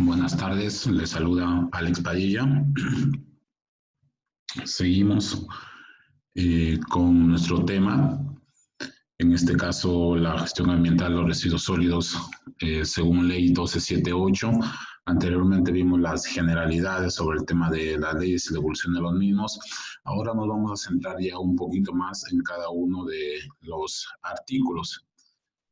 Buenas tardes, les saluda Alex Padilla. Seguimos con nuestro tema, en este caso la gestión ambiental de los residuos sólidos según ley 1278. Anteriormente vimos las generalidades sobre el tema de las leyes y la evolución de los mismos. Ahora nos vamos a centrar ya un poquito más en cada uno de los artículos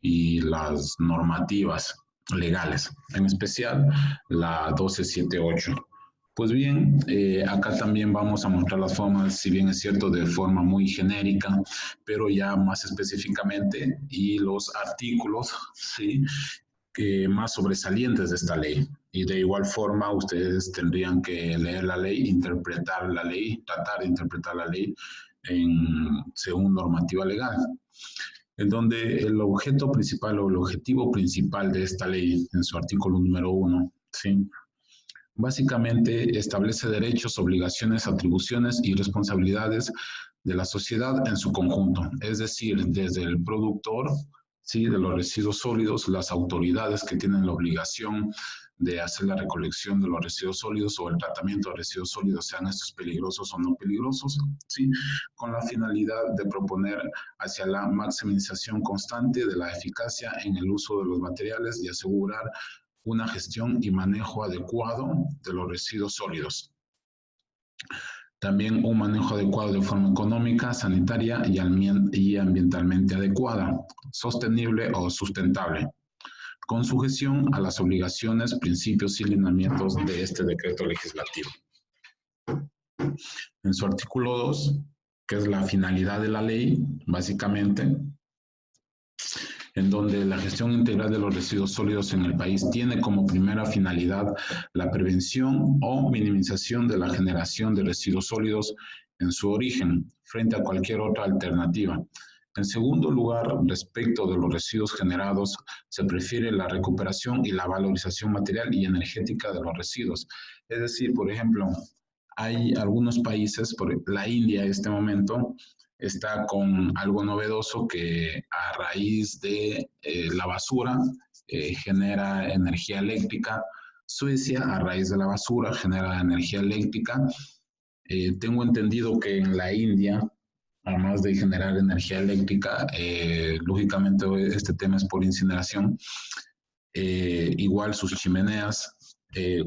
y las normativas legales, en especial la 1278. Pues bien, acá también vamos a mostrar las formas, si bien es cierto, de forma muy genérica, pero ya más específicamente, y los artículos, ¿sí?, que más sobresalientes de esta ley. Y de igual forma, ustedes tendrían que leer la ley, interpretar la ley, tratar de interpretar la ley según normativa legal, en donde el objeto principal o el objetivo principal de esta ley, en su artículo número 1, ¿sí?, básicamente establece derechos, obligaciones, atribuciones y responsabilidades de la sociedad en su conjunto, es decir, desde el productor, ¿sí?, de los residuos sólidos, las autoridades que tienen la obligación de hacer la recolección de los residuos sólidos o el tratamiento de residuos sólidos, sean estos peligrosos o no peligrosos, ¿sí?, con la finalidad de proponer hacia la maximización constante de la eficacia en el uso de los materiales y asegurar una gestión y manejo adecuado de los residuos sólidos. También un manejo adecuado de forma económica, sanitaria y ambientalmente adecuada, sostenible o sustentable, con sujeción a las obligaciones, principios y lineamientos de este decreto legislativo. En su artículo 2, que es la finalidad de la ley, básicamente, en donde la gestión integral de los residuos sólidos en el país tiene como primera finalidad la prevención o minimización de la generación de residuos sólidos en su origen, frente a cualquier otra alternativa. En segundo lugar, respecto de los residuos generados, se prefiere la recuperación y la valorización material y energética de los residuos. Es decir, por ejemplo, hay algunos países, por la India en este momento, está con algo novedoso que a raíz de la basura genera energía eléctrica. Suecia, a raíz de la basura, genera energía eléctrica. Tengo entendido que en la India, además de generar energía eléctrica, lógicamente este tema es por incineración, igual sus chimeneas,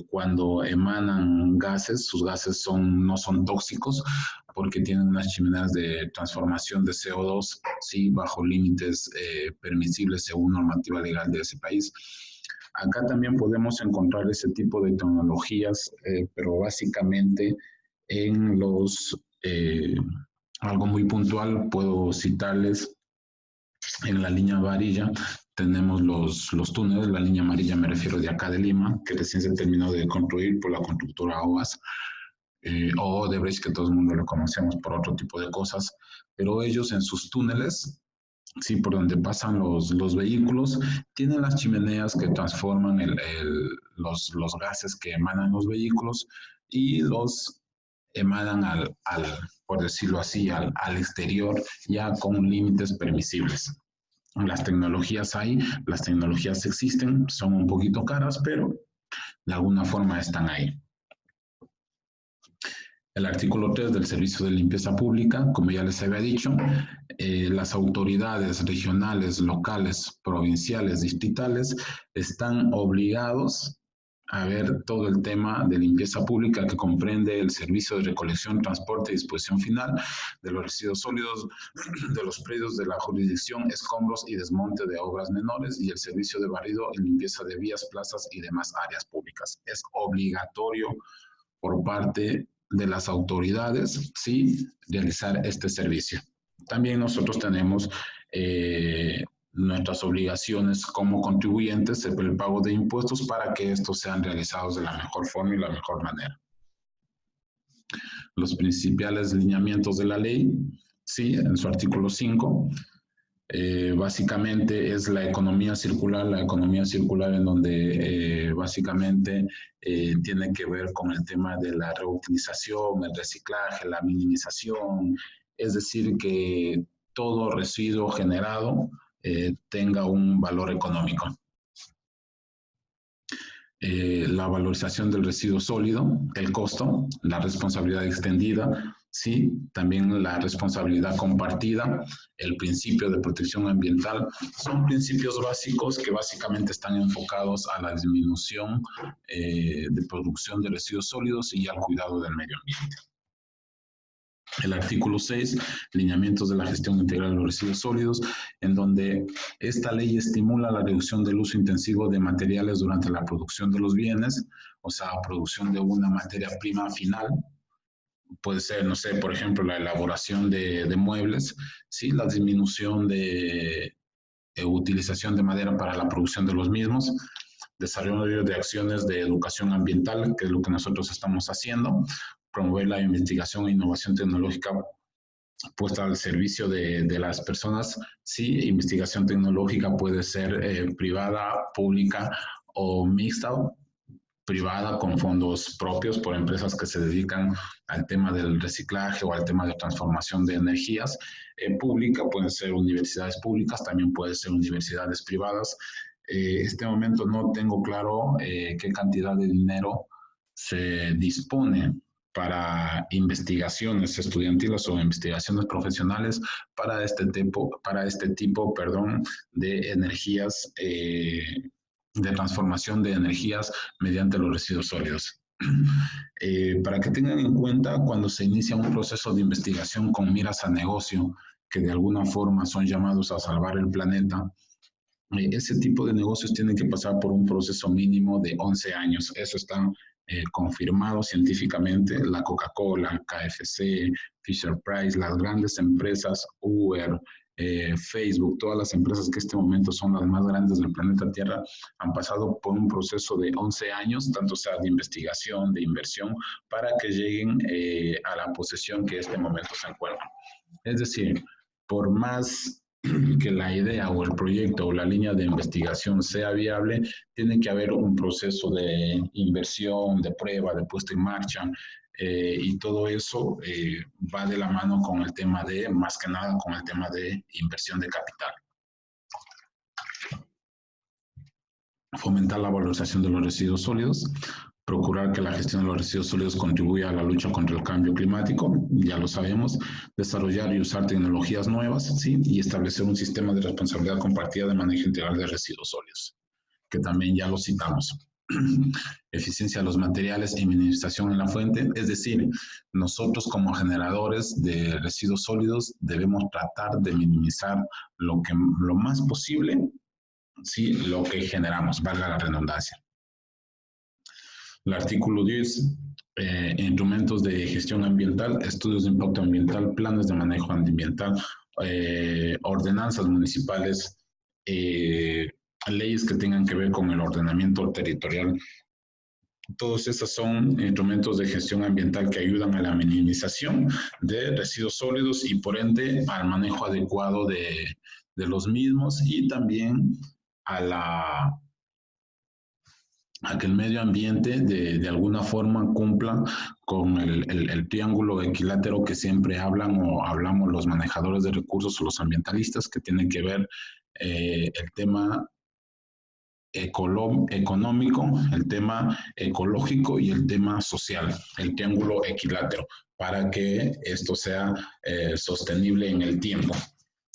cuando emanan gases, sus gases no son tóxicos porque tienen unas chimeneas de transformación de CO2, sí, bajo límites permisibles según normativa legal de ese país. Acá también podemos encontrar ese tipo de tecnologías, pero básicamente en algo muy puntual, puedo citarles, en la línea amarilla tenemos los túneles, la línea amarilla me refiero de acá de Lima, que recién se terminó de construir por la constructora OAS, o Odebrecht, que todo el mundo lo conocemos por otro tipo de cosas, pero ellos en sus túneles, sí, por donde pasan los vehículos, tienen las chimeneas que transforman los gases que emanan los vehículos y los emanan por decirlo así, al exterior, ya con límites permisibles. Las tecnologías hay, las tecnologías existen, son un poquito caras, pero de alguna forma están ahí. El artículo 3 del Servicio de Limpieza Pública, como ya les había dicho, las autoridades regionales, locales, provinciales, distritales, están obligados a ver todo el tema de limpieza pública que comprende el servicio de recolección, transporte y disposición final de los residuos sólidos de los predios de la jurisdicción, escombros y desmonte de obras menores y el servicio de barrido y limpieza de vías, plazas y demás áreas públicas. Es obligatorio por parte de las autoridades, sí, realizar este servicio. También nosotros tenemos nuestras obligaciones como contribuyentes, el pago de impuestos para que estos sean realizados de la mejor forma y la mejor manera. Los principales lineamientos de la ley, sí, en su artículo 5, básicamente es la economía circular en donde básicamente tiene que ver con el tema de la reutilización, el reciclaje, la minimización, es decir, que todo residuo generado tenga un valor económico. la valorización del residuo sólido, el costo, la responsabilidad extendida, sí, también la responsabilidad compartida, el principio de protección ambiental, son principios básicos que básicamente están enfocados a la disminución de producción de residuos sólidos y al cuidado del medio ambiente. El artículo 6, lineamientos de la gestión integral de los residuos sólidos, en donde esta ley estimula la reducción del uso intensivo de materiales durante la producción de los bienes, o sea, producción de una materia prima final. Puede ser, no sé, por ejemplo, la elaboración de muebles, ¿sí? La disminución de utilización de madera para la producción de los mismos, desarrollo de acciones de educación ambiental, que es lo que nosotros estamos haciendo, promover la investigación e innovación tecnológica puesta al servicio de las personas. Sí, investigación tecnológica puede ser privada, pública o mixta. Privada con fondos propios por empresas que se dedican al tema del reciclaje o al tema de transformación de energías. Pública pueden ser universidades públicas, también pueden ser universidades privadas. En este momento no tengo claro qué cantidad de dinero se dispone para investigaciones estudiantiles o investigaciones profesionales para este tipo de energías, de transformación de energías mediante los residuos sólidos. Para que tengan en cuenta, cuando se inicia un proceso de investigación con miras a negocio, que de alguna forma son llamados a salvar el planeta, ese tipo de negocios tienen que pasar por un proceso mínimo de 11 años. Eso está confirmado científicamente. La Coca-Cola, KFC, Fisher-Price, las grandes empresas, Uber, Facebook, todas las empresas que en este momento son las más grandes del planeta Tierra, han pasado por un proceso de 11 años, tanto sea de investigación, de inversión, para que lleguen a la posesión que en este momento se encuentran. Es decir, por más que la idea o el proyecto o la línea de investigación sea viable, tiene que haber un proceso de inversión, de prueba, de puesta en marcha, y todo eso va de la mano con el tema de, más que nada, con el tema de inversión de capital. Fomentar la valorización de los residuos sólidos, procurar que la gestión de los residuos sólidos contribuya a la lucha contra el cambio climático, ya lo sabemos, desarrollar y usar tecnologías nuevas, ¿sí? Y establecer un sistema de responsabilidad compartida de manejo integral de residuos sólidos, que también ya lo citamos. Eficiencia de los materiales y minimización en la fuente, es decir, nosotros como generadores de residuos sólidos debemos tratar de minimizar lo más posible, ¿sí? Lo que generamos, valga la redundancia. El artículo 10, instrumentos de gestión ambiental, estudios de impacto ambiental, planes de manejo ambiental, ordenanzas municipales, leyes que tengan que ver con el ordenamiento territorial. Todos esos son instrumentos de gestión ambiental que ayudan a la minimización de residuos sólidos y por ende al manejo adecuado de los mismos y también a que el medio ambiente de alguna forma cumpla con el triángulo equilátero que siempre hablamos los manejadores de recursos o los ambientalistas, que tienen que ver el tema económico, el tema ecológico y el tema social, el triángulo equilátero, para que esto sea sostenible en el tiempo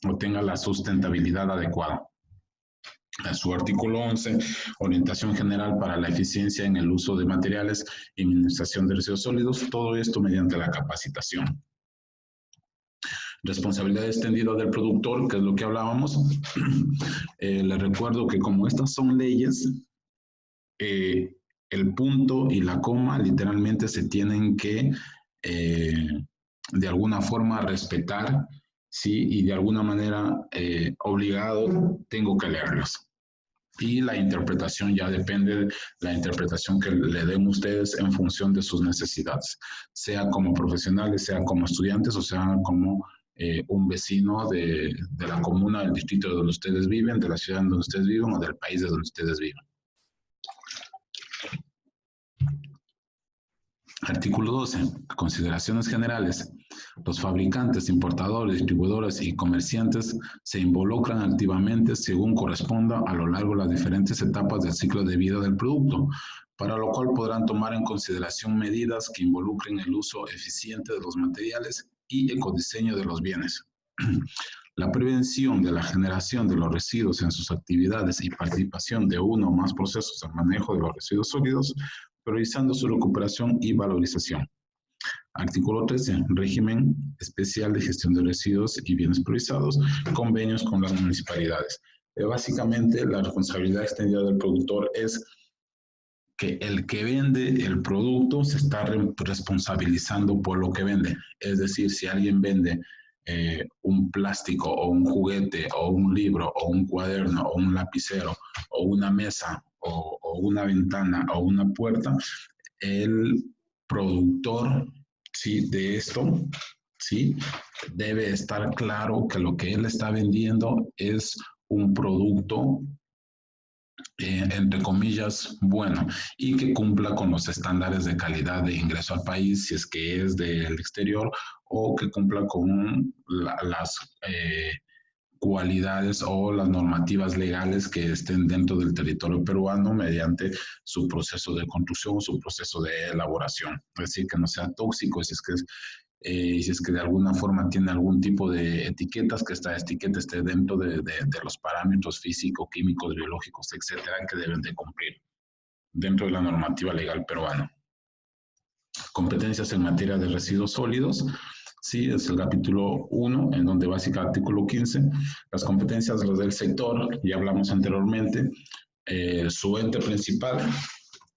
o tenga la sustentabilidad adecuada. En su artículo 11, orientación general para la eficiencia en el uso de materiales y minimización de residuos sólidos, todo esto mediante la capacitación. Responsabilidad extendida del productor, que es lo que hablábamos. Les recuerdo que como estas son leyes, el punto y la coma literalmente se tienen que de alguna forma respetar, ¿sí? Y de alguna manera obligado tengo que leerlos. Y la interpretación ya depende de la interpretación que le den ustedes en función de sus necesidades, sea como profesionales, sea como estudiantes o sea como un vecino de la comuna, del distrito donde ustedes viven, de la ciudad donde ustedes viven o del país de donde ustedes viven. Artículo 12. Consideraciones generales. Los fabricantes, importadores, distribuidores y comerciantes se involucran activamente según corresponda a lo largo de las diferentes etapas del ciclo de vida del producto, para lo cual podrán tomar en consideración medidas que involucren el uso eficiente de los materiales y ecodiseño de los bienes. La prevención de la generación de los residuos en sus actividades y participación de uno o más procesos de manejo de los residuos sólidos, priorizando su recuperación y valorización. Artículo 13. Régimen especial de gestión de residuos y bienes priorizados, convenios con las municipalidades. Básicamente, la responsabilidad extendida del productor es que el que vende el producto se está responsabilizando por lo que vende. Es decir, si alguien vende un plástico o un juguete o un libro o un cuaderno o un lapicero o una mesa o una ventana o una puerta, el productor, ¿sí?, de esto, ¿sí?, debe estar claro que lo que él está vendiendo es un producto entre comillas, bueno, y que cumpla con los estándares de calidad de ingreso al país, si es que es del exterior, o que cumpla con las cualidades o las normativas legales que estén dentro del territorio peruano mediante su proceso de construcción, su proceso de elaboración. Es decir, que no sea tóxico, si es que de alguna forma tiene algún tipo de etiquetas, que esta etiqueta esté dentro de los parámetros físicos, químicos, biológicos, etcétera, que deben de cumplir dentro de la normativa legal peruana. Competencias en materia de residuos sólidos. Sí, es el capítulo 1, en donde básicamente artículo 15, las competencias del sector, ya hablamos anteriormente, su ente principal,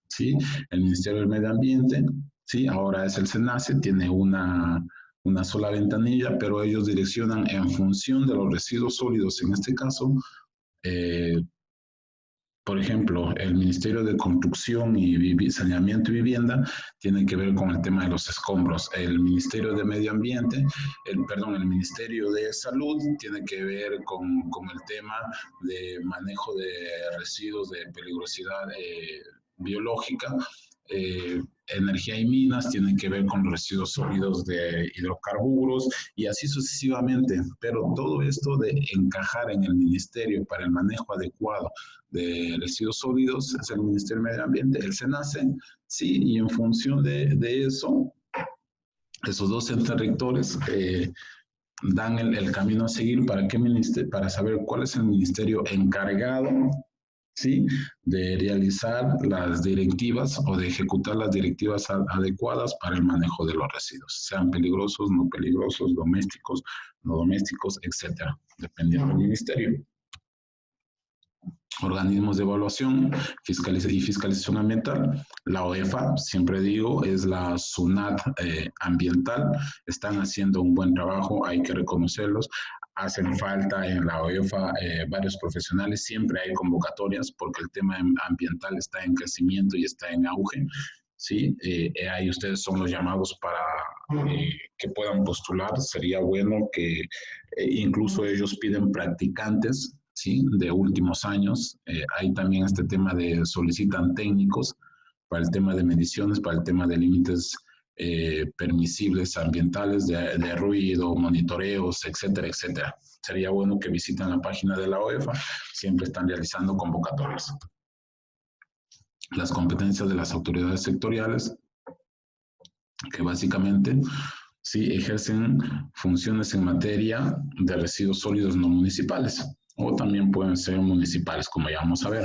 ¿sí?, el Ministerio del Medio Ambiente, ¿sí?, ahora es el SENACE, tiene una sola ventanilla, pero ellos direccionan en función de los residuos sólidos, en este caso, por ejemplo, el Ministerio de Construcción y Saneamiento y Vivienda tiene que ver con el tema de los escombros. El Ministerio de Medio Ambiente, el Ministerio de Salud tiene que ver con el tema de manejo de residuos de peligrosidad biológica. Energía y minas tienen que ver con residuos sólidos de hidrocarburos y así sucesivamente, pero todo esto de encajar en el ministerio para el manejo adecuado de residuos sólidos es el Ministerio de Medio Ambiente, el SENACE, sí, y en función de eso, esos dos entes rectores dan el camino a seguir para saber cuál es el ministerio encargado, ¿sí?, de realizar las directivas o de ejecutar las directivas adecuadas para el manejo de los residuos, sean peligrosos, no peligrosos, domésticos, no domésticos, etcétera, dependiendo del ministerio. Organismos de evaluación y fiscalización ambiental. La OEFA, siempre digo, es la SUNAT ambiental. Están haciendo un buen trabajo, hay que reconocerlos. Hacen falta en la OEFA varios profesionales, siempre hay convocatorias porque el tema ambiental está en crecimiento y está en auge. Sí, ahí ustedes son los llamados para que puedan postular. Sería bueno que incluso ellos piden practicantes, ¿sí?, de últimos años. Hay también este tema de solicitan técnicos para el tema de mediciones, para el tema de límites permisibles ambientales, de ruido, monitoreos, etcétera, etcétera. Sería bueno que visiten la página de la OEFA, siempre están realizando convocatorias. Las competencias de las autoridades sectoriales, que básicamente sí ejercen funciones en materia de residuos sólidos no municipales, o también pueden ser municipales, como ya vamos a ver.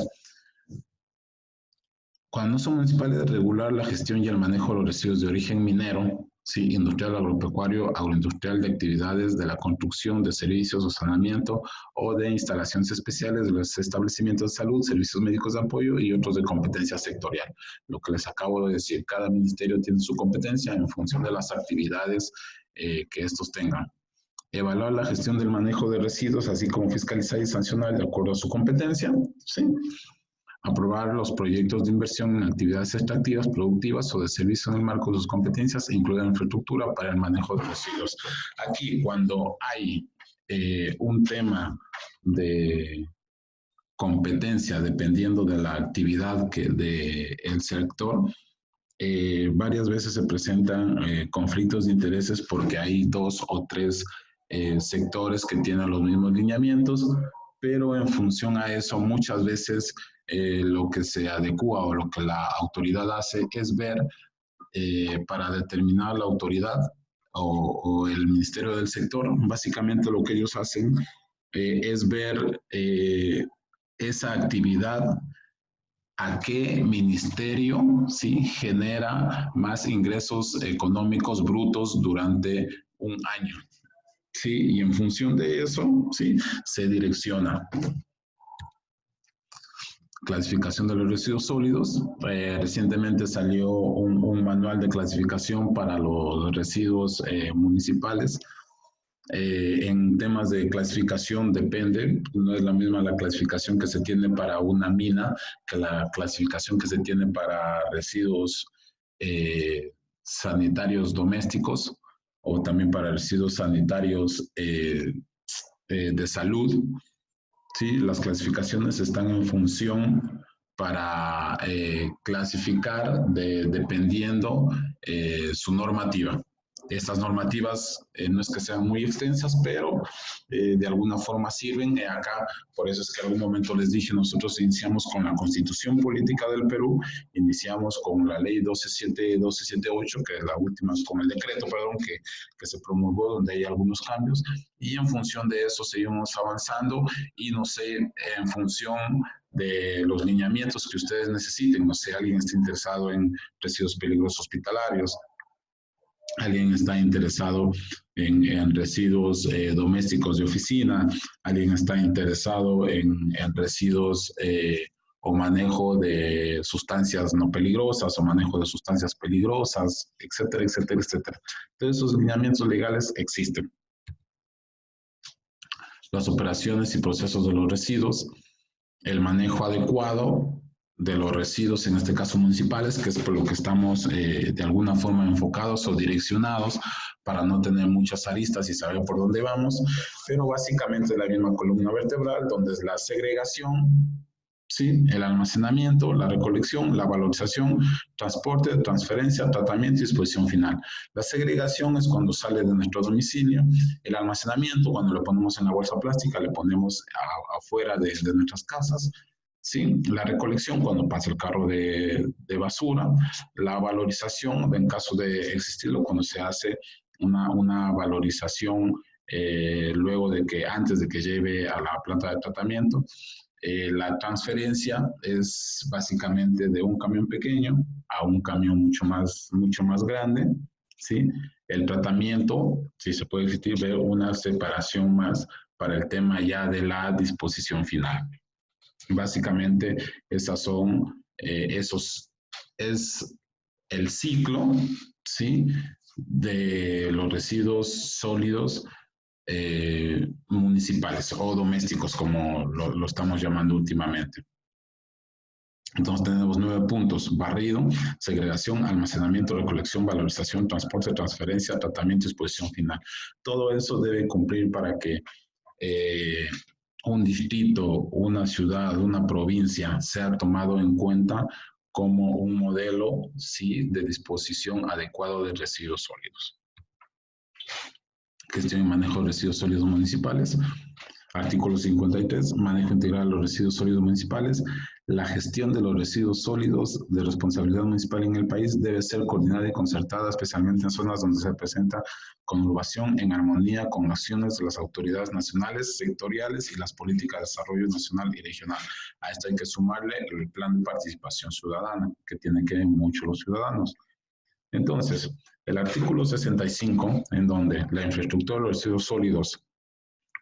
Cuando no son municipales, regular la gestión y el manejo de los residuos de origen minero, sí, industrial, agropecuario, agroindustrial, de actividades de la construcción, de servicios o saneamiento o de instalaciones especiales de los establecimientos de salud, servicios médicos de apoyo y otros de competencia sectorial. Lo que les acabo de decir, cada ministerio tiene su competencia en función de las actividades que estos tengan. Evaluar la gestión del manejo de residuos, así como fiscalizar y sancionar de acuerdo a su competencia, ¿sí? Aprobar los proyectos de inversión en actividades extractivas, productivas o de servicio en el marco de sus competencias e incluir infraestructura para el manejo de residuos. Aquí, cuando hay un tema de competencia, dependiendo de la actividad del sector, varias veces se presentan conflictos de intereses porque hay 2 o 3 sectores que tienen los mismos lineamientos, pero en función a eso muchas veces lo que se adecua o lo que la autoridad hace es ver para determinar la autoridad o el Ministerio del Sector, básicamente lo que ellos hacen es ver esa actividad a qué ministerio ¿sí? genera más ingresos económicos brutos durante un año. ¿Sí? Y en función de eso ¿sí? se direcciona. Clasificación de los residuos sólidos. Recientemente salió un manual de clasificación para los residuos municipales. En temas de clasificación depende, no es la misma la clasificación que se tiene para una mina que la clasificación que se tiene para residuos sanitarios domésticos o también para residuos sanitarios de salud. ¿Sí? Las clasificaciones están en función para clasificar dependiendo su normativa. Estas normativas no es que sean muy extensas, pero de alguna forma sirven. Acá, por eso es que en algún momento les dije, nosotros iniciamos con la Constitución Política del Perú, iniciamos con la Ley 1278, que es la última, con el decreto, perdón, que se promulgó, donde hay algunos cambios, y en función de eso seguimos avanzando y no sé, en función de los lineamientos que ustedes necesiten, no sé, alguien está interesado en residuos peligrosos hospitalarios, alguien está interesado en residuos domésticos de oficina, alguien está interesado en residuos o manejo de sustancias no peligrosas o manejo de sustancias peligrosas, etcétera, etcétera, etcétera. Todos esos lineamientos legales existen. Las operaciones y procesos de los residuos, el manejo adecuado de los residuos, en este caso municipales, que es por lo que estamos de alguna forma enfocados o direccionados para no tener muchas aristas y saber por dónde vamos, pero básicamente la misma columna vertebral, donde es la segregación, ¿sí? El almacenamiento, la recolección, la valorización, transporte, transferencia, tratamiento y disposición final. La segregación es cuando sale de nuestro domicilio, el almacenamiento, cuando lo ponemos en la bolsa plástica, le ponemos afuera de nuestras casas, ¿sí? La recolección cuando pasa el carro de basura, la valorización en caso de existirlo cuando se hace una valorización luego de que antes de que lleve a la planta de tratamiento. La transferencia es básicamente de un camión pequeño a un camión mucho más grande, ¿sí? El tratamiento, si se puede existir, ver una separación más para el tema ya de la disposición final. Básicamente, esas son, es el ciclo, ¿sí? De los residuos sólidos municipales o domésticos, como lo estamos llamando últimamente. Entonces tenemos 9 puntos: barrido, segregación, almacenamiento, recolección, valorización, transporte, transferencia, tratamiento y disposición final. Todo eso debe cumplir para que un distrito, una ciudad, una provincia sea tomado en cuenta como un modelo, ¿sí? De disposición adecuado de residuos sólidos. Gestión y manejo de residuos sólidos municipales. Artículo 53, manejo integral de los residuos sólidos municipales. La gestión de los residuos sólidos de responsabilidad municipal en el país debe ser coordinada y concertada, especialmente en zonas donde se presenta conurbación en armonía con acciones de las autoridades nacionales, sectoriales y las políticas de desarrollo nacional y regional. A esto hay que sumarle el plan de participación ciudadana, que tienen que ver mucho los ciudadanos. Entonces, el artículo 65, en donde la infraestructura de los residuos sólidos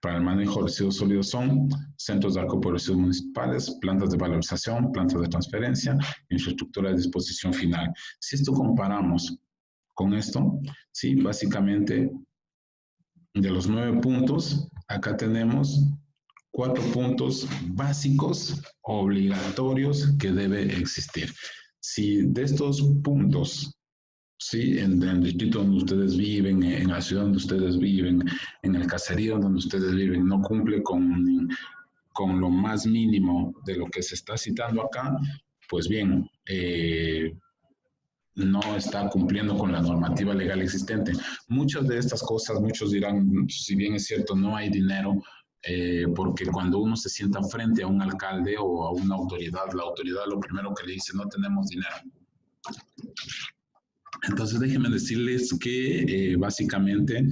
para el manejo de residuos sólidos son centros de acopio de residuos municipales, plantas de valorización, plantas de transferencia, infraestructura de disposición final. Si esto comparamos con esto, sí, básicamente de los 9 puntos, acá tenemos 4 puntos básicos obligatorios que debe existir. Si de estos puntos, sí, en el distrito donde ustedes viven, en la ciudad donde ustedes viven, en el caserío donde ustedes viven, no cumple con lo más mínimo de lo que se está citando acá, pues bien, no está cumpliendo con la normativa legal existente. Muchas de estas cosas, muchos dirán, si bien es cierto, no hay dinero, porque cuando uno se sienta frente a un alcalde o a una autoridad, la autoridad lo primero que le dice, no tenemos dinero. Entonces déjenme decirles que básicamente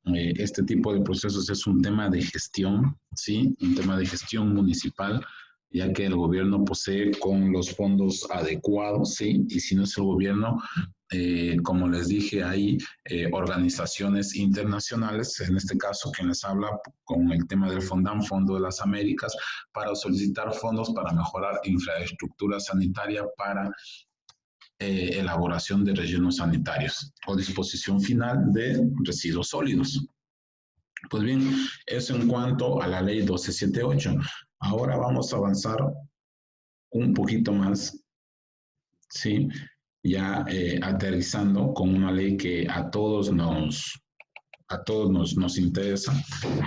este tipo de procesos es un tema de gestión, ¿sí? Un tema de gestión municipal, ya que el gobierno posee con los fondos adecuados, ¿sí? Y si no es el gobierno, como les dije, hay organizaciones internacionales, en este caso quien les habla con el tema del FONDAM, Fondo de las Américas, para solicitar fondos para mejorar infraestructura sanitaria para elaboración de rellenos sanitarios o disposición final de residuos sólidos. Pues bien, eso en cuanto a la ley 1278. Ahora vamos a avanzar un poquito más, ¿sí? Ya aterrizando con una ley que a todos nos interesa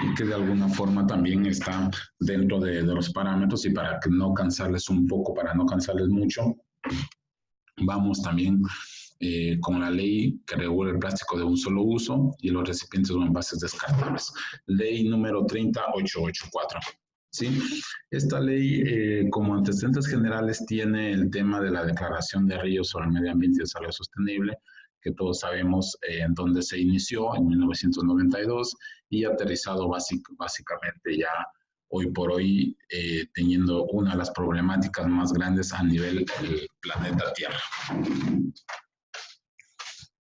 y que de alguna forma también está dentro de los parámetros, y para que no cansarles un poco, para no cansarles mucho, vamos también con la ley que regula el plástico de un solo uso y los recipientes o envases descartables. Ley número 30884. ¿Sí? Esta ley, como antecedentes generales, tiene el tema de la Declaración de Río sobre el Medio Ambiente y Desarrollo Sostenible, que todos sabemos en dónde se inició, en 1992, y aterrizado básicamente ya hoy por hoy, teniendo una de las problemáticas más grandes a nivel del planeta Tierra.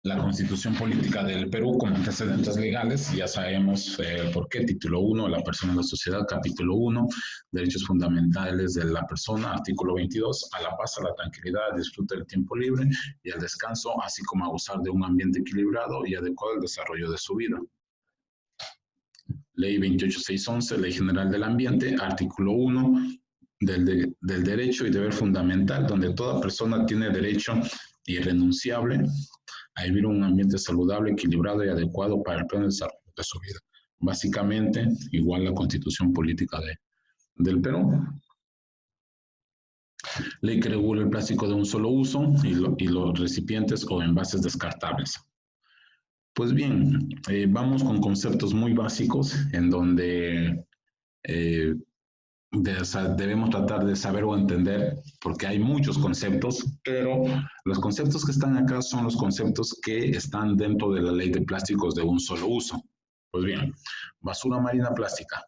La Constitución Política del Perú como antecedentes legales, ya sabemos por qué. Título 1, la persona en la sociedad. Capítulo 1, derechos fundamentales de la persona. Artículo 22, a la paz, a la tranquilidad, al disfrute del tiempo libre y al descanso, así como a gozar de un ambiente equilibrado y adecuado al desarrollo de su vida. Ley 28611, Ley General del Ambiente. Artículo 1, del derecho y deber fundamental, donde toda persona tiene derecho irrenunciable a vivir un ambiente saludable, equilibrado y adecuado para el pleno desarrollo de su vida. Básicamente, igual la Constitución Política del Perú. Ley que regula el plástico de un solo uso y los recipientes o envases descartables. Pues bien, vamos con conceptos muy básicos en donde debemos tratar de saber o entender, porque hay muchos conceptos, pero los conceptos que están acá son los conceptos que están dentro de la ley de plásticos de un solo uso. Pues bien, basura marina plástica,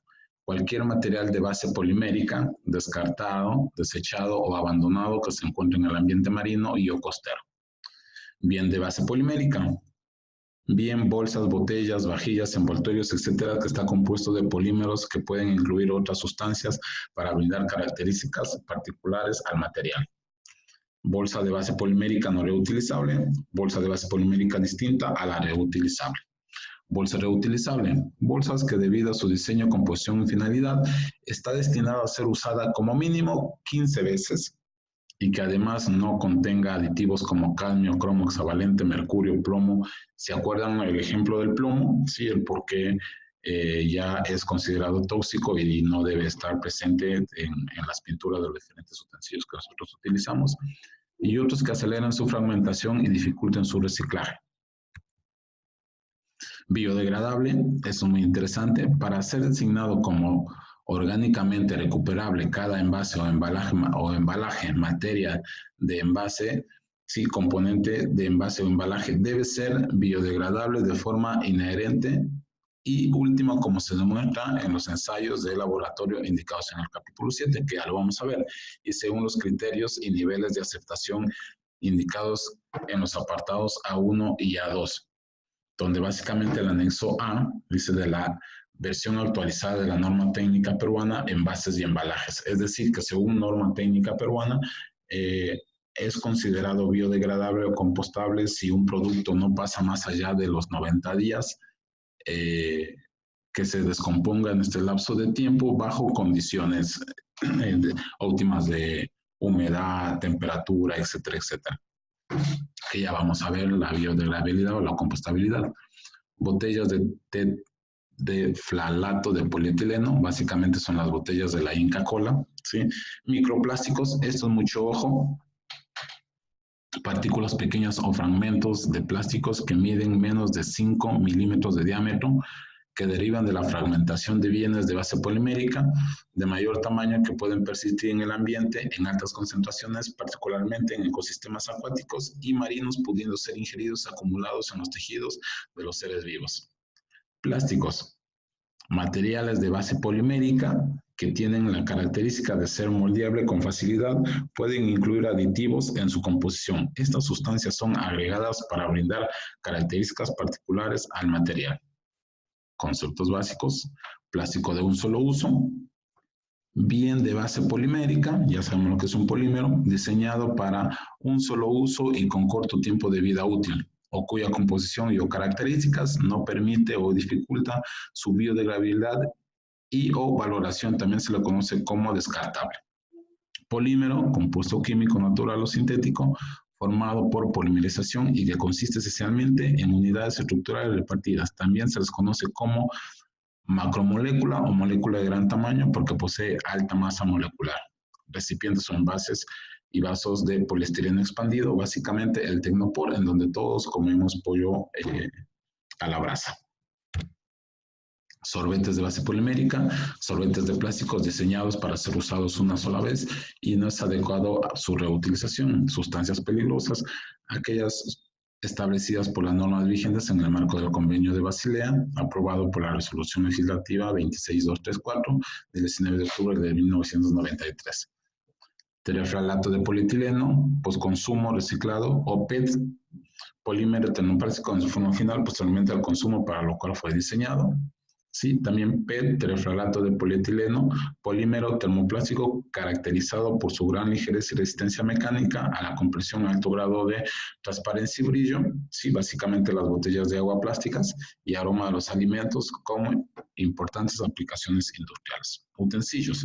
cualquier material de base polimérica, descartado, desechado o abandonado que se encuentre en el ambiente marino y o costero. Bien de base polimérica, bien bolsas, botellas, vajillas, envoltorios, etcétera, que está compuesto de polímeros que pueden incluir otras sustancias para brindar características particulares al material. Bolsa de base polimérica no reutilizable, bolsa de base polimérica distinta a la reutilizable. Bolsa reutilizable, bolsas que debido a su diseño, composición y finalidad está destinada a ser usada como mínimo 15 veces y que además no contenga aditivos como cadmio, cromo, hexavalente, mercurio, plomo. ¿Se acuerdan el ejemplo del plomo? Sí, el por qué ya es considerado tóxico y no debe estar presente en las pinturas de los diferentes utensilios que nosotros utilizamos. Y otros que aceleran su fragmentación y dificultan su reciclaje. Biodegradable, eso es muy interesante. Para ser designado como orgánicamente recuperable cada envase o embalaje en materia de envase, sí, componente de envase o embalaje debe ser biodegradable de forma inherente y último, como se demuestra en los ensayos de laboratorio indicados en el capítulo 7, que ya lo vamos a ver, y según los criterios y niveles de aceptación indicados en los apartados A1 y A2, donde básicamente el anexo A dice de la versión actualizada de la norma técnica peruana, envases y embalajes. Es decir, que según norma técnica peruana, es considerado biodegradable o compostable si un producto no pasa más allá de los 90 días que se descomponga en este lapso de tiempo bajo condiciones óptimas de humedad, temperatura, etcétera, etcétera. Que ya vamos a ver la biodegradabilidad o la compostabilidad. Botellas de flalato de polietileno, básicamente son las botellas de la Inca Kola, ¿sí? Microplásticos, esto es mucho ojo, partículas pequeñas o fragmentos de plásticos que miden menos de 5 milímetros de diámetro, que derivan de la fragmentación de bienes de base polimérica de mayor tamaño que pueden persistir en el ambiente en altas concentraciones, particularmente en ecosistemas acuáticos y marinos, pudiendo ser ingeridos acumulados en los tejidos de los seres vivos. Plásticos. Materiales de base polimérica que tienen la característica de ser moldeable con facilidad, pueden incluir aditivos en su composición. Estas sustancias son agregadas para brindar características particulares al material. Conceptos básicos: plástico de un solo uso, bien de base polimérica, ya sabemos lo que es un polímero, diseñado para un solo uso y con corto tiempo de vida útil, o cuya composición y o características no permite o dificulta su biodegradabilidad y o valoración, también se le conoce como descartable. Polímero, compuesto químico natural o sintético, formado por polimerización y que consiste esencialmente en unidades estructurales repartidas. También se les conoce como macromolécula o molécula de gran tamaño porque posee alta masa molecular. Recipientes o envases y vasos de poliestireno expandido, básicamente el Tecnopor, en donde todos comemos pollo a la brasa. Sorbentes de base polimérica, sorbentes de plásticos diseñados para ser usados una sola vez y no es adecuado a su reutilización. Sustancias peligrosas, aquellas establecidas por las normas vigentes en el marco del Convenio de Basilea, aprobado por la Resolución Legislativa 26234 del 19 de octubre de 1993. Terefralato de polietileno, postconsumo reciclado o PET, polímero termoplástico en su forma final, posteriormente al consumo para lo cual fue diseñado. Sí, también PET, terefralato de polietileno, polímero termoplástico caracterizado por su gran ligereza y resistencia mecánica a la compresión a alto grado de transparencia y brillo. Sí, básicamente las botellas de agua plásticas y aroma de los alimentos con importantes aplicaciones industriales. Utensilios.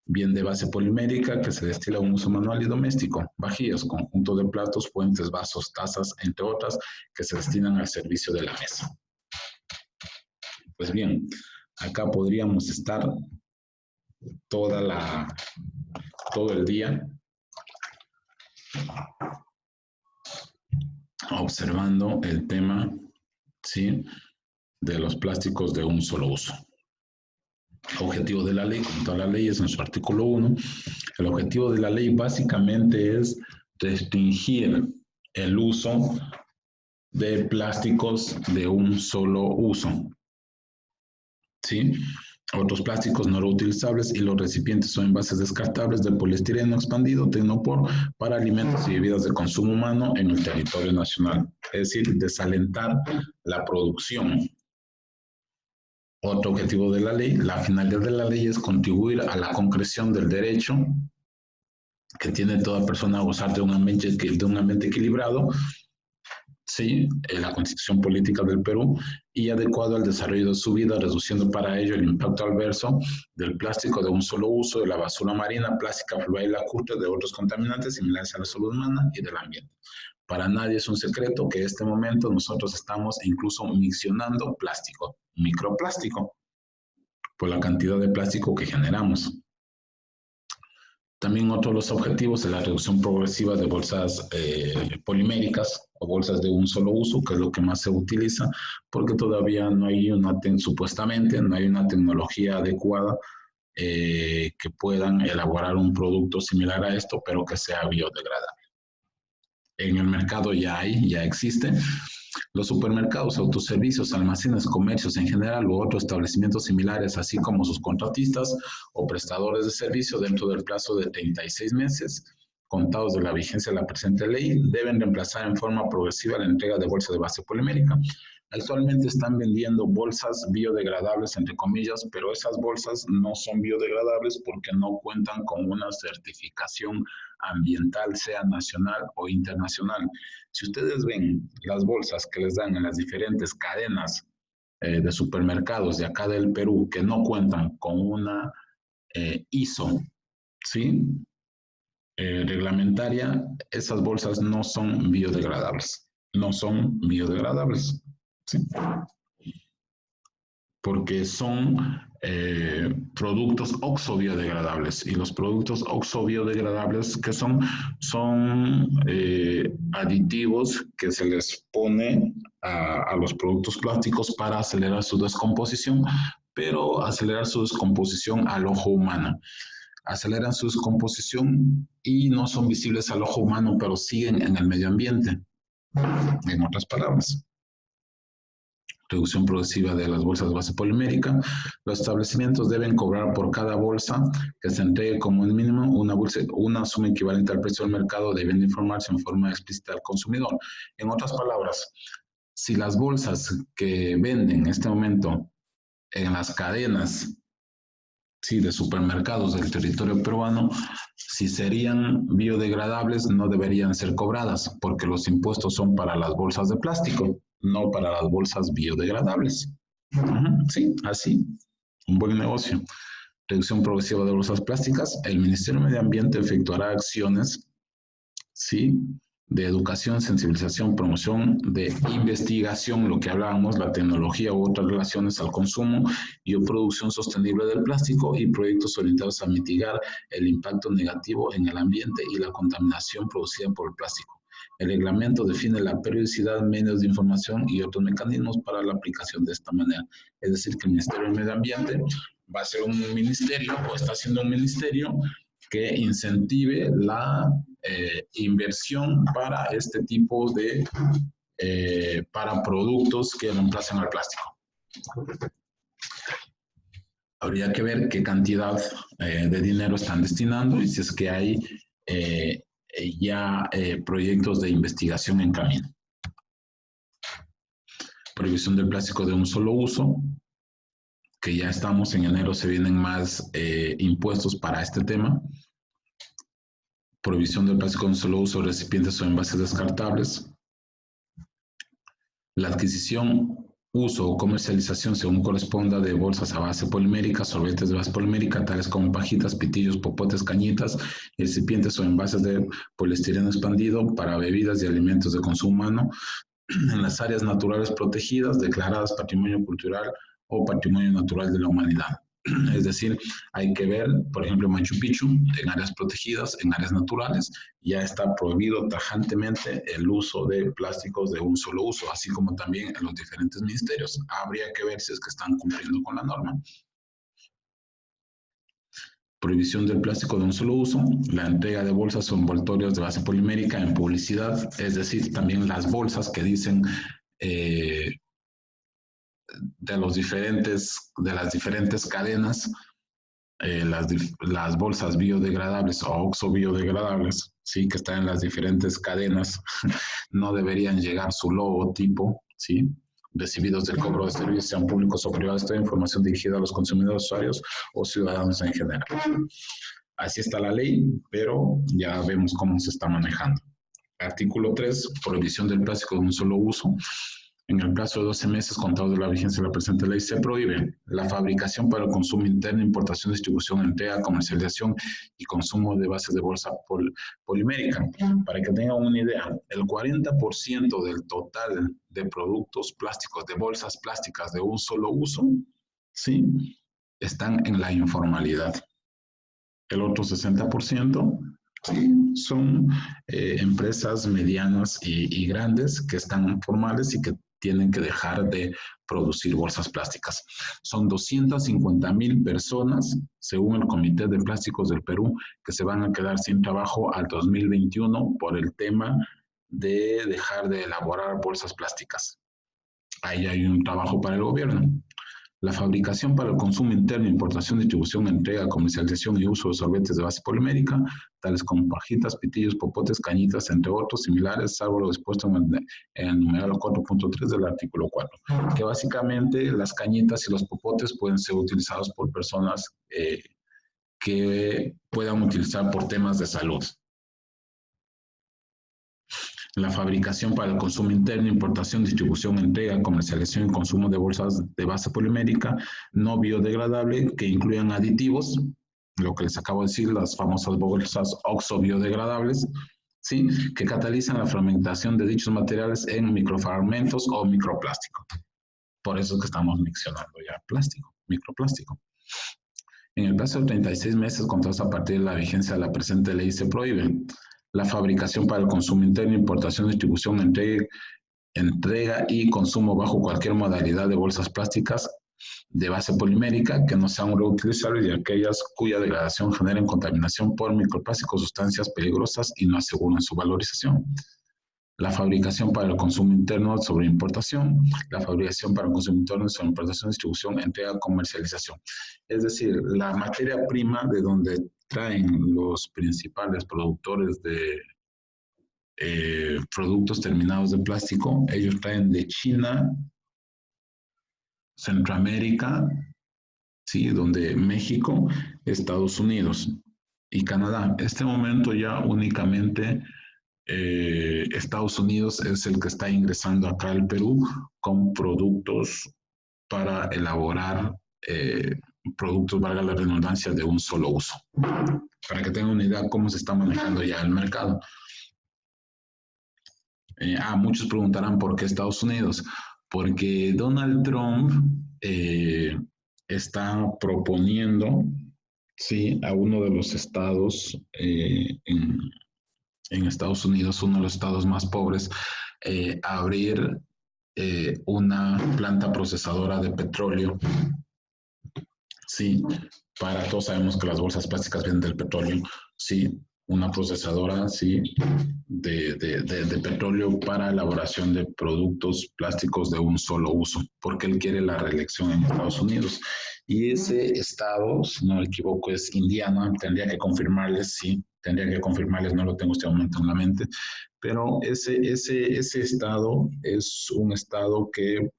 Bien de base polimérica que se destila a un uso manual y doméstico. Vajillas, conjunto de platos, fuentes, vasos, tazas, entre otras, que se destinan al servicio de la mesa. Pues bien, acá podríamos estar todo el día observando el tema, ¿sí?, de los plásticos de un solo uso. Objetivo de la ley, como todas las leyes en su artículo 1, el objetivo de la ley básicamente es restringir el uso de plásticos de un solo uso. ¿Sí? Otros plásticos no reutilizables y los recipientes o envases descartables de poliestireno expandido, Tecnopor, para alimentos y bebidas de consumo humano en el territorio nacional. Es decir, desalentar la producción. Otro objetivo de la ley, la finalidad de la ley es contribuir a la concreción del derecho que tiene toda persona a gozar de un ambiente equilibrado, sí, la Constitución Política del Perú, y adecuado al desarrollo de su vida, reduciendo para ello el impacto adverso del plástico de un solo uso, de la basura marina, plástica, fluida y lacustre, de otros contaminantes similares a la salud humana y del ambiente. Para nadie es un secreto que en este momento nosotros estamos incluso miccionando plástico, microplástico, por la cantidad de plástico que generamos. También otro de los objetivos es la reducción progresiva de bolsas poliméricas o bolsas de un solo uso, que es lo que más se utiliza, porque todavía no hay supuestamente no hay una tecnología adecuada que puedan elaborar un producto similar a esto, pero que sea biodegradable. En el mercado ya existe. Los supermercados, autoservicios, almacenes, comercios en general u otros establecimientos similares, así como sus contratistas o prestadores de servicio dentro del plazo de 36 meses, contados de la vigencia de la presente ley, deben reemplazar en forma progresiva la entrega de bolsas de base polimérica. Actualmente están vendiendo bolsas biodegradables, entre comillas, pero esas bolsas no son biodegradables porque no cuentan con una certificación ambiental, sea nacional o internacional. Si ustedes ven las bolsas que les dan en las diferentes cadenas de supermercados de acá del Perú que no cuentan con una ISO, ¿sí?, reglamentaria, esas bolsas no son biodegradables. No son biodegradables. ¿Sí? Porque son productos oxo-biodegradables, y los productos oxo-biodegradables que son aditivos que se les pone a los productos plásticos para acelerar su descomposición, pero acelerar su descomposición al ojo humano. Aceleran su descomposición y no son visibles al ojo humano, pero siguen en el medio ambiente. En otras palabras, reducción progresiva de las bolsas de base polimérica. Los establecimientos deben cobrar por cada bolsa que se entregue como mínimo una suma equivalente al precio del mercado, debiendo informarse en forma explícita al consumidor. En otras palabras, si las bolsas que venden en este momento en las cadenas de supermercados del territorio peruano, si serían biodegradables, no deberían ser cobradas, porque los impuestos son para las bolsas de plástico, no para las bolsas biodegradables. Sí, así, un buen negocio. Reducción progresiva de bolsas plásticas. El Ministerio de Medio Ambiente efectuará acciones, ¿sí?, de educación, sensibilización, promoción, de investigación, lo que hablábamos, la tecnología u otras relaciones al consumo y o producción sostenible del plástico, y proyectos orientados a mitigar el impacto negativo en el ambiente y la contaminación producida por el plástico. El reglamento define la periodicidad, medios de información y otros mecanismos para la aplicación de esta manera. Es decir, que el Ministerio del Medio Ambiente va a ser un ministerio, o está siendo un ministerio, que incentive la inversión para este tipo de para productos que reemplacen al plástico. Habría que ver qué cantidad de dinero están destinando y si es que hay ya proyectos de investigación en camino. Prohibición del plástico de un solo uso, que ya estamos en enero, se vienen más impuestos para este tema. Prohibición del plástico de un solo uso, recipientes o envases descartables. La adquisición, uso o comercialización, según corresponda, de bolsas a base polimérica, sorbetes de base polimérica, tales como pajitas, pitillos, popotes, cañitas, recipientes o envases de poliestireno expandido para bebidas y alimentos de consumo humano en las áreas naturales protegidas declaradas Patrimonio Cultural o Patrimonio Natural de la Humanidad. Es decir, hay que ver, por ejemplo, Machu Picchu, en áreas protegidas, en áreas naturales, ya está prohibido tajantemente el uso de plásticos de un solo uso, así como también en los diferentes ministerios. Habría que ver si es que están cumpliendo con la norma. Prohibición del plástico de un solo uso, la entrega de bolsas o envoltorios de base polimérica en publicidad, es decir, también las bolsas que dicen de las diferentes cadenas, las bolsas biodegradables o oxo-biodegradables, ¿sí?, que están en las diferentes cadenas, no deberían llegar su logotipo, ¿sí?, recibidos del cobro de servicios, sean públicos o privados, esta información dirigida a los consumidores, usuarios o ciudadanos en general. Así está la ley, pero ya vemos cómo se está manejando. Artículo 3, prohibición del plástico de un solo uso. En el plazo de 12 meses contados de la vigencia de la presente ley, se prohíbe la fabricación para el consumo interno, importación, distribución, entrega, comercialización y consumo de bases de bolsa polimérica. Para que tengan una idea, el 40% del total de productos plásticos, de bolsas plásticas de un solo uso, ¿sí?, están en la informalidad. El otro 60%, sí, son empresas medianas y grandes que están formales y que tienen que dejar de producir bolsas plásticas. Son 250,000 personas, según el Comité de Plásticos del Perú, que se van a quedar sin trabajo al 2021 por el tema de dejar de elaborar bolsas plásticas. Ahí hay un trabajo para el gobierno. La fabricación para el consumo interno, importación, distribución, entrega, comercialización y uso de solventes de base polimérica, tales como pajitas, pitillos, popotes, cañitas, entre otros similares, salvo lo dispuesto en el numeral 4.3 del artículo 4, que básicamente las cañitas y los popotes pueden ser utilizados por personas que puedan utilizar por temas de salud. La fabricación para el consumo interno, importación, distribución, entrega, comercialización y consumo de bolsas de base polimérica no biodegradable que incluyan aditivos, lo que les acabo de decir, las famosas bolsas oxo-biodegradables, ¿sí?, que catalizan la fragmentación de dichos materiales en microfragmentos o microplástico. Por eso es que estamos mencionando ya plástico, microplástico. En el plazo de 36 meses contados a partir de la vigencia de la presente ley, se prohíbe la fabricación para el consumo interno, importación, distribución, entrega entrega y consumo bajo cualquier modalidad de bolsas plásticas de base polimérica que no sean reutilizables y aquellas cuya degradación generen contaminación por microplásticos, sustancias peligrosas y no aseguran su valorización. La fabricación para el consumo interno sobre importación, la fabricación para el consumo interno sobre importación, distribución, entrega, comercialización. Es decir, la materia prima de donde traen los principales productores de productos terminados de plástico, ellos traen de China, Centroamérica, ¿sí? Donde México, Estados Unidos y Canadá. En este momento ya únicamente Estados Unidos es el que está ingresando acá al Perú con productos para elaborar productos, valga la redundancia, de un solo uso. Para que tengan una idea cómo se está manejando ya el mercado. Muchos preguntarán por qué Estados Unidos. Porque Donald Trump está proponiendo, sí, a uno de los estados en Estados Unidos, uno de los estados más pobres, abrir una planta procesadora de petróleo. Sí, todos sabemos que las bolsas plásticas vienen del petróleo. Sí, una procesadora, sí, de petróleo para elaboración de productos plásticos de un solo uso, porque él quiere la reelección en Estados Unidos. Y ese estado, si no me equivoco, es Indiana. Tendría que confirmarles, sí, no lo tengo en este momento en la mente, pero ese estado es un estado que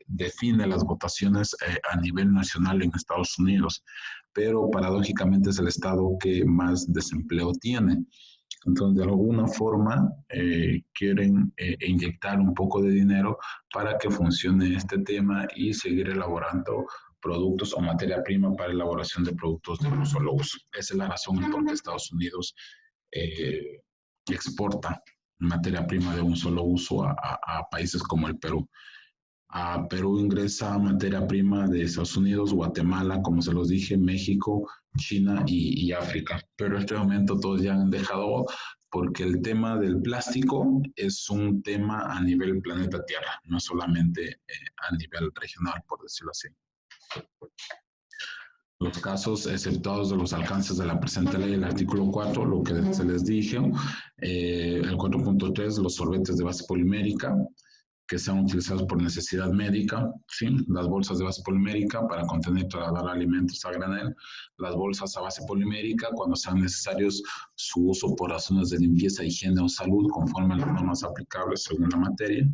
define las votaciones a nivel nacional en Estados Unidos, pero paradójicamente es el estado que más desempleo tiene. Entonces, de alguna forma, quieren inyectar un poco de dinero para que funcione este tema y seguir elaborando productos o materia prima para elaboración de productos de un solo uso. Esa es la razón por la que Estados Unidos exporta materia prima de un solo uso a países como el Perú. A Perú ingresa materia prima de Estados Unidos, Guatemala, como se los dije, México, China y África. Pero en este momento todos ya han dejado porque el tema del plástico es un tema a nivel planeta Tierra, no solamente a nivel regional, por decirlo así. Los casos exceptuados de los alcances de la presente ley, el artículo 4, lo que se les dije, el 4.3, los solventes de base polimérica, que sean utilizados por necesidad médica, ¿sí? Las bolsas de base polimérica para contener y trasladar alimentos a granel, las bolsas a base polimérica cuando sean necesarios su uso por razones de limpieza, higiene o salud conforme a las normas aplicables según la materia,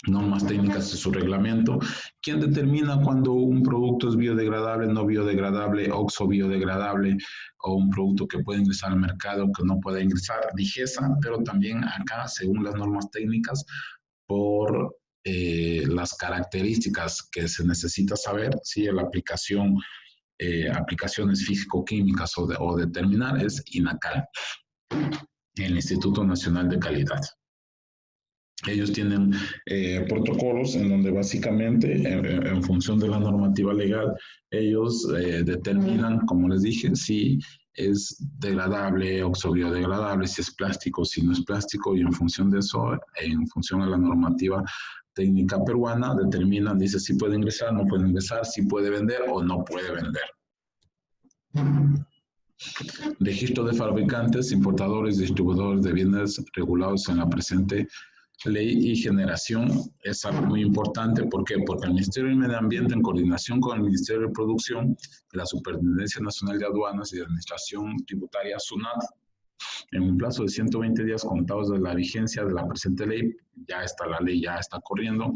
normas técnicas de su reglamento. ¿Quién determina cuando un producto es biodegradable, no biodegradable, oxo-biodegradable o un producto que puede ingresar al mercado, que no puede ingresar? DIGESA, pero también acá, según las normas técnicas, por las características que se necesita saber, si la aplicación, aplicaciones físico-químicas o determinar, es INACAL, el Instituto Nacional de Calidad. Ellos tienen protocolos en donde básicamente, en función de la normativa legal, ellos determinan, como les dije, si es degradable, oxobiodegradable, si es plástico, si no es plástico, y en función de eso, en función de la normativa técnica peruana, determinan, dice si puede ingresar, no puede ingresar, si puede vender o no puede vender. Registro de fabricantes, importadores y distribuidores de bienes regulados en la presente ley y generación es algo muy importante. ¿Por qué? Porque el Ministerio del Medio Ambiente, en coordinación con el Ministerio de Producción, la Superintendencia Nacional de Aduanas y de Administración Tributaria, SUNAT, en un plazo de 120 días contados de la vigencia de la presente ley, ya está la ley, ya está corriendo,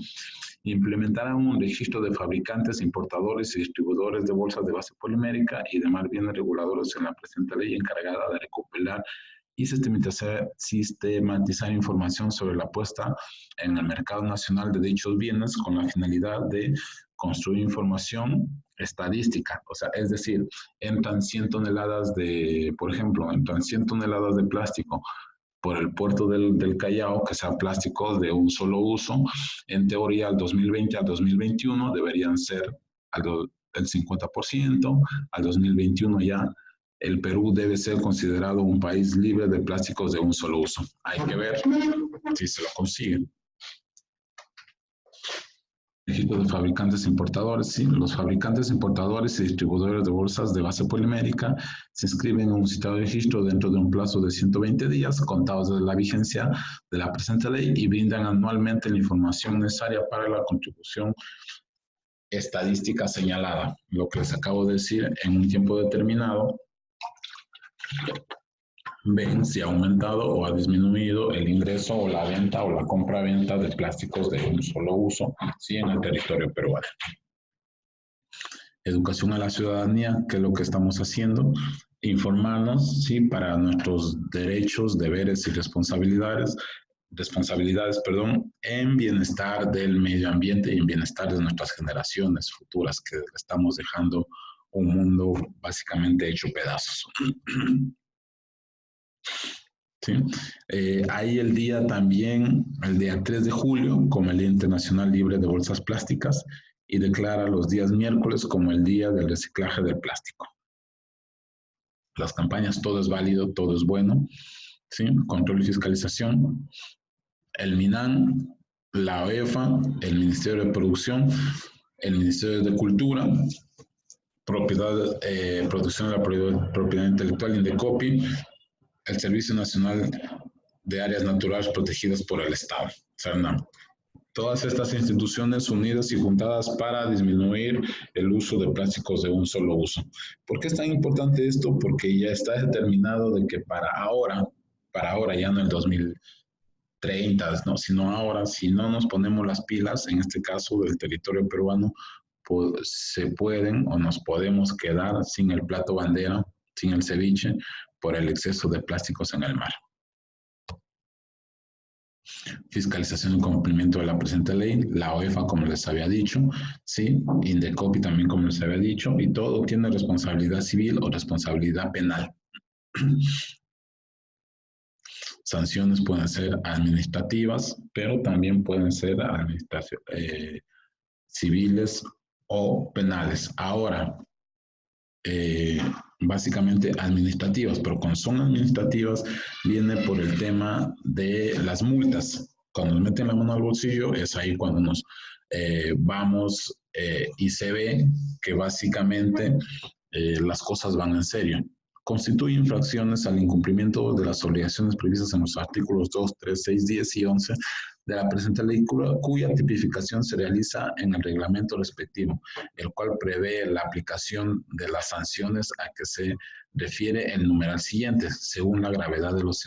implementarán un registro de fabricantes, importadores y distribuidores de bolsas de base polimérica y demás bienes reguladores en la presente ley, encargada de recopilar y sistematizar información sobre la puesta en el mercado nacional de dichos bienes con la finalidad de construir información estadística. O sea, es decir, entran 100 toneladas de, por ejemplo, entran 100 toneladas de plástico por el puerto del Callao, que sea plástico de un solo uso. En teoría, al 2020, al 2021 deberían ser el 50%, al 2021 ya el Perú debe ser considerado un país libre de plásticos de un solo uso. Hay que ver si se lo consiguen. Registro de fabricantes e importadores, sí. Los fabricantes, importadores y distribuidores de bolsas de base polimérica se inscriben en un citado registro dentro de un plazo de 120 días, contados desde la vigencia de la presente ley, y brindan anualmente la información necesaria para la contribución estadística señalada. Lo que les acabo de decir, en un tiempo determinado, ven si ha aumentado o ha disminuido el ingreso o la venta o la compra-venta de plásticos de un solo uso, ¿sí? En el territorio peruano. Educación a la ciudadanía, ¿qué es lo que estamos haciendo? Informarnos, ¿sí? Para nuestros derechos, deberes y responsabilidades, en bienestar del medio ambiente y en bienestar de nuestras generaciones futuras, que estamos dejando un mundo básicamente hecho pedazos. ¿Sí? Hay el día también, el día 3 de julio, como el Día Internacional Libre de Bolsas Plásticas, y declara los días miércoles como el Día del Reciclaje del Plástico. Las campañas, todo es válido, todo es bueno, ¿sí? Control y fiscalización, el MINAN, la OEFA, el Ministerio de Producción, el Ministerio de Cultura, protección de la propiedad intelectual, Indecopi, el Servicio Nacional de Áreas Naturales Protegidas por el Estado, CERNAM. Todas estas instituciones unidas y juntadas para disminuir el uso de plásticos de un solo uso. ¿Por qué es tan importante esto? Porque ya está determinado de que para ahora, ya no el 2030, ¿no? Sino ahora, si no nos ponemos las pilas, en este caso del territorio peruano, pues, se pueden o nos podemos quedar sin el plato bandera, sin el ceviche, por el exceso de plásticos en el mar. Fiscalización y cumplimiento de la presente ley, la OEFA, como les había dicho, ¿sí? Indecopi también, como les había dicho, y todo tiene responsabilidad civil o responsabilidad penal. Sanciones pueden ser administrativas, pero también pueden ser civiles o penales. Ahora, básicamente administrativas, pero cuando son administrativas viene por el tema de las multas. Cuando nos meten la mano al bolsillo es ahí cuando nos vamos y se ve que básicamente las cosas van en serio. Constituye infracciones al incumplimiento de las obligaciones previstas en los artículos 2, 3, 6, 10 y 11 de la presente ley, cuya tipificación se realiza en el reglamento respectivo, el cual prevé la aplicación de las sanciones a que se refiere el numeral siguiente, según la gravedad de las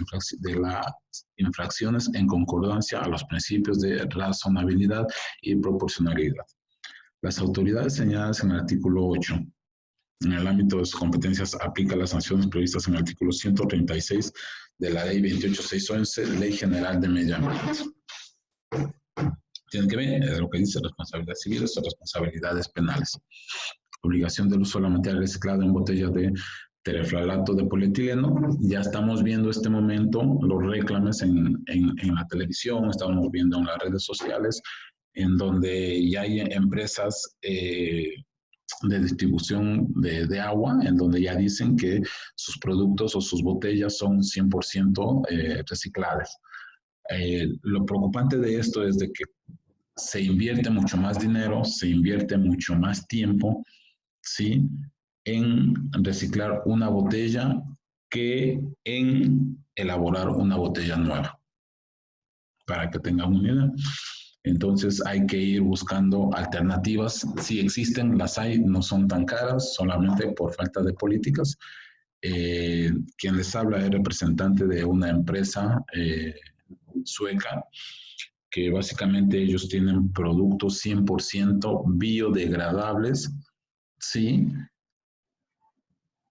infracciones en concordancia a los principios de razonabilidad y proporcionalidad. Las autoridades señaladas en el artículo 8 en el ámbito de sus competencias aplica las sanciones previstas en el artículo 136 de la Ley 28611, Ley General de Medio Ambiente. Tienen que ver, es lo que dice responsabilidades civiles o responsabilidades penales. Obligación del uso de la materia reciclada en botellas de tereflalato de polietileno. Ya estamos viendo este momento los reclames en la televisión, estamos viendo en las redes sociales, en donde ya hay empresas de distribución de agua, en donde ya dicen que sus productos o sus botellas son 100% reciclables. Lo preocupante de esto es de que se invierte mucho más dinero, se invierte mucho más tiempo, ¿sí?, en reciclar una botella que en elaborar una botella nueva, para que tengan una idea. Entonces hay que ir buscando alternativas. Si existen, las hay, no son tan caras, solamente por falta de políticas. Quien les habla es representante de una empresa sueca, que básicamente ellos tienen productos 100% biodegradables, ¿sí?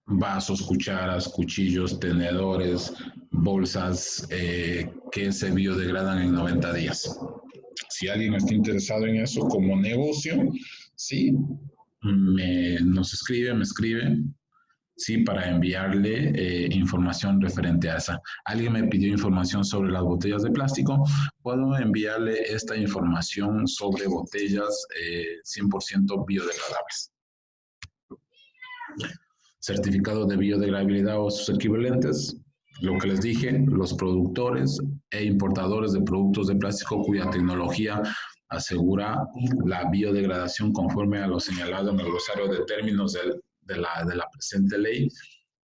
Vasos, cucharas, cuchillos, tenedores, bolsas que se biodegradan en 90 días. Si alguien está interesado en eso como negocio, sí, me escribe, sí, para enviarle información referente a esa. Alguien me pidió información sobre las botellas de plástico, puedo enviarle esta información sobre botellas 100% biodegradables. certificado de biodegradabilidad o sus equivalentes. Lo que les dije, los productores e importadores de productos de plástico cuya tecnología asegura la biodegradación conforme a lo señalado en el glosario de términos de la presente ley,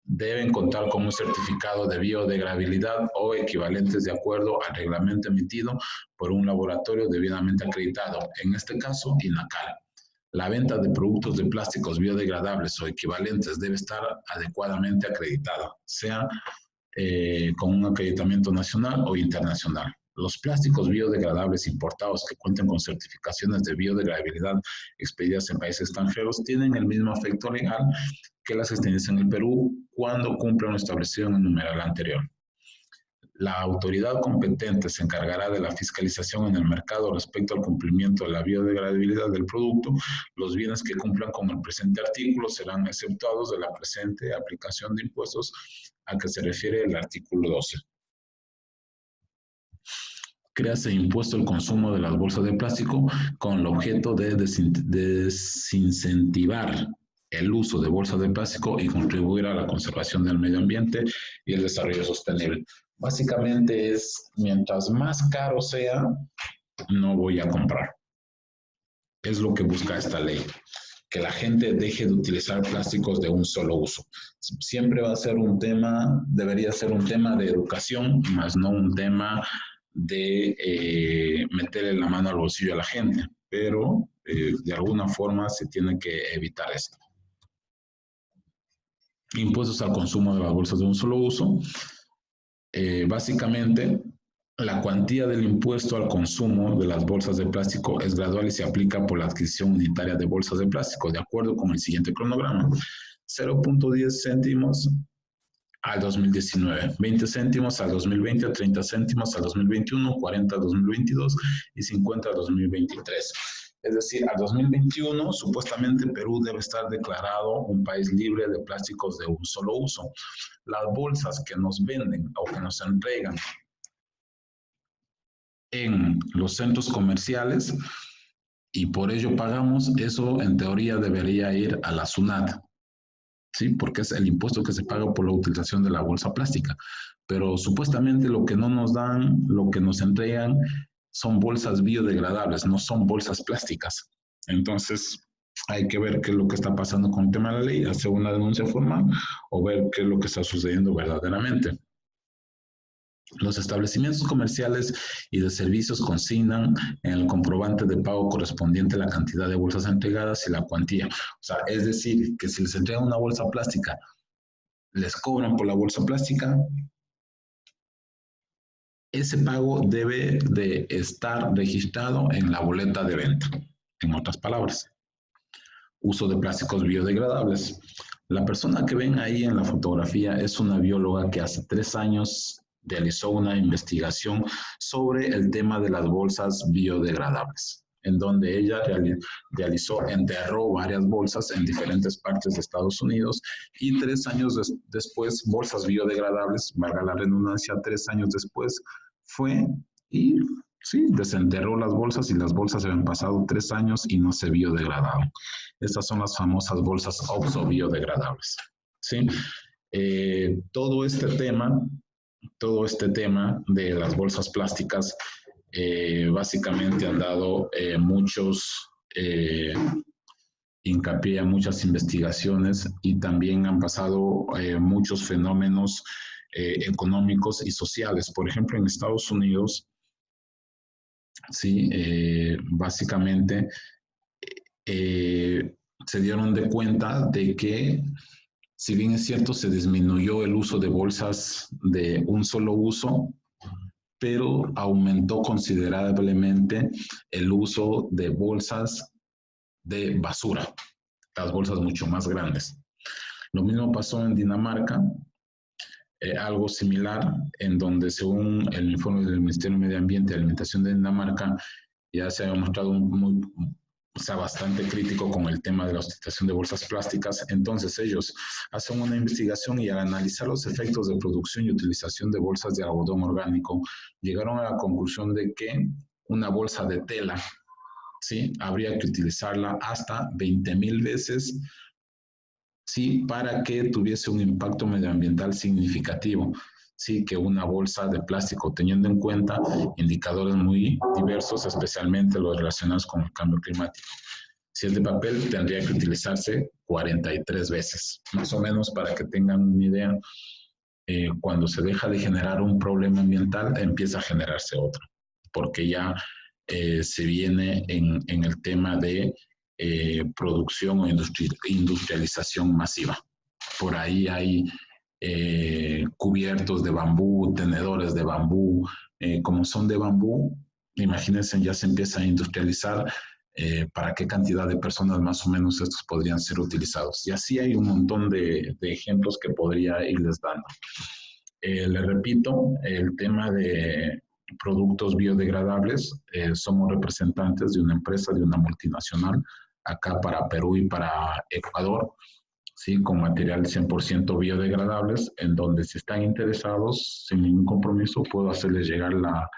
deben contar con un certificado de biodegradabilidad o equivalentes de acuerdo al reglamento emitido por un laboratorio debidamente acreditado, en este caso, INACAL. La venta de productos de plásticos biodegradables o equivalentes debe estar adecuadamente acreditada, sea con un acreditamiento nacional o internacional. Los plásticos biodegradables importados que cuenten con certificaciones de biodegradabilidad expedidas en países extranjeros tienen el mismo efecto legal que las extendidas en el Perú cuando cumplan lo establecido en el numeral anterior. La autoridad competente se encargará de la fiscalización en el mercado respecto al cumplimiento de la biodegradabilidad del producto. Los bienes que cumplan con el presente artículo serán exceptuados de la presente aplicación de impuestos a que se refiere el artículo 12. Créase impuesto al consumo de las bolsas de plástico con el objeto de desincentivar el uso de bolsas de plástico y contribuir a la conservación del medio ambiente y el desarrollo sostenible. Básicamente es, mientras más caro sea, no voy a comprar. Es lo que busca esta ley, que la gente deje de utilizar plásticos de un solo uso. Siempre va a ser un tema, debería ser un tema de educación, más no un tema de meterle la mano al bolsillo a la gente, pero de alguna forma se tiene que evitar esto. Impuestos al consumo de las bolsas de un solo uso. Básicamente, la cuantía del impuesto al consumo de las bolsas de plástico es gradual y se aplica por la adquisición unitaria de bolsas de plástico, de acuerdo con el siguiente cronograma. 0.10 céntimos al 2019, 20 céntimos al 2020, 30 céntimos al 2021, 40 al 2022 y 50 al 2023. Es decir, al 2021 supuestamente Perú debe estar declarado un país libre de plásticos de un solo uso. Las bolsas que nos venden o que nos entregan en los centros comerciales y por ello pagamos, eso en teoría debería ir a la SUNAT, ¿sí? Porque es el impuesto que se paga por la utilización de la bolsa plástica. Pero supuestamente lo que no nos dan, lo que nos entregan son bolsas biodegradables, no son bolsas plásticas. Entonces, hay que ver qué es lo que está pasando con el tema de la ley, hacer una denuncia formal o ver qué es lo que está sucediendo verdaderamente. Los establecimientos comerciales y de servicios consignan en el comprobante de pago correspondiente la cantidad de bolsas entregadas y la cuantía. O sea, es decir, que si les entregan una bolsa plástica, les cobran por la bolsa plástica, ese pago debe de estar registrado en la boleta de venta. En otras palabras, uso de plásticos biodegradables. La persona que ven ahí en la fotografía es una bióloga que hace 3 años realizó una investigación sobre el tema de las bolsas biodegradables, en donde ella enterró varias bolsas en diferentes partes de Estados Unidos y 3 años después, bolsas biodegradables, valga la redundancia, 3 años después, fue y sí, desenterró las bolsas y las bolsas habían pasado 3 años y no se biodegradaron. Estas son las famosas bolsas OXO biodegradables. ¿Sí? Todo este tema de las bolsas plásticas básicamente han dado muchos hincapié a muchas investigaciones y también han pasado muchos fenómenos económicos y sociales. Por ejemplo, en Estados Unidos, sí, básicamente se dieron de cuenta de que, si bien es cierto, se disminuyó el uso de bolsas de un solo uso, pero aumentó considerablemente el uso de bolsas de basura, las bolsas mucho más grandes. Lo mismo pasó en Dinamarca, algo similar, en donde según el informe del Ministerio de Medio Ambiente y Alimentación de Dinamarca, ya se ha mostrado bastante crítico con el tema de la utilización de bolsas plásticas. Entonces ellos hacen una investigación y al analizar los efectos de producción y utilización de bolsas de algodón orgánico, llegaron a la conclusión de que una bolsa de tela, ¿sí?, habría que utilizarla hasta 20,000 veces sí, para que tuviese un impacto medioambiental significativo. Sí, que una bolsa de plástico, teniendo en cuenta indicadores muy diversos, especialmente los relacionados con el cambio climático. Si es de papel, tendría que utilizarse 43 veces, más o menos para que tengan una idea. Cuando se deja de generar un problema ambiental, empieza a generarse otro, porque ya se viene en el tema de producción o industrialización masiva. Por ahí hay cubiertos de bambú, tenedores de bambú, como son de bambú, imagínense, ya se empieza a industrializar. ¿Para qué cantidad de personas más o menos estos podrían ser utilizados? Y así hay un montón de ejemplos que podría irles dando. Le repito, el tema de productos biodegradables, somos representantes de una empresa, de una multinacional, acá para Perú y para Ecuador, ¿sí? Con materiales 100% biodegradables, en donde si están interesados, sin ningún compromiso, puedo hacerles llegar la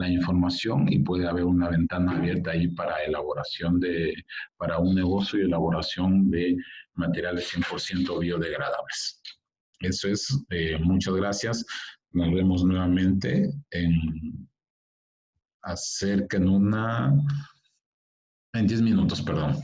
información y puede haber una ventana abierta ahí para elaboración para un negocio y elaboración de materiales 100% biodegradables. Eso es, muchas gracias. Nos vemos nuevamente en 10 minutos, perdón.